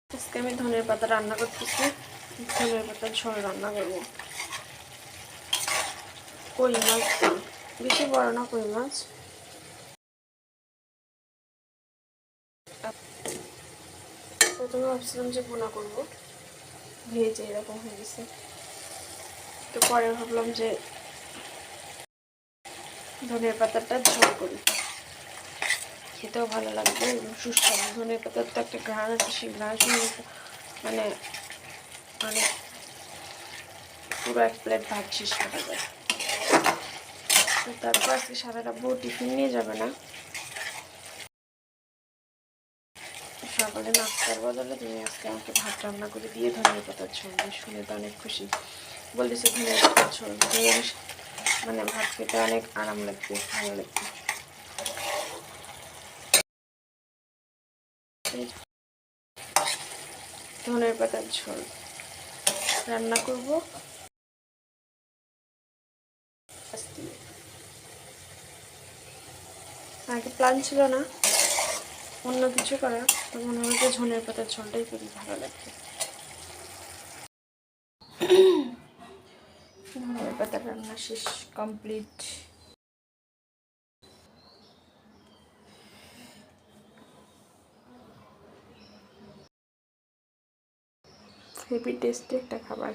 আজকে আমি ধনের পাতা রান্না করতেছি। ধনের পাতার ঝোল রান্না করবো কই মাছ দিয়ে। বেশি বড় না কই মাছ। প্রথমে ভাবছিলাম যে বোনা করবো, ভেজে এরকম হয়ে গেছে। তো পরে ভাবলাম যে ধনের পাতাটা ঝোল করি, খেতেও ভালো লাগবে এবং সুস্বাদু। ধনের পাতার তো একটা ঘ্রাণ আছে, সেই ঘ্রাণ মানে মানে পুরো এক প্লেট ভাত শেষ করা যায়। তো তারপর আজকে সারাটা বউ টিফিন নিয়ে যাবে না, সকালে নাস্তার বদলে তুমি আজকে আমাকে ভাত রান্না করে দিয়ে ধনের পাতার ঝোল। শুনে তো অনেক খুশি, বলতেছে ধনের পাতার ঝোল মানে ভাত খেতে অনেক আরাম লাগবে, ভালো লাগবে। ধনের পাতার ঝোল রান্না করব আগে প্ল্যান ছিল না অন্য কিছু করার, তো মনে হলো যে ধনের পাতার ঝোলটাই খুবই ভালো লাগবে। ধনের পাতার রান্না শেষ, কমপ্লিট। হেভি টেস্টি একটা খাবার।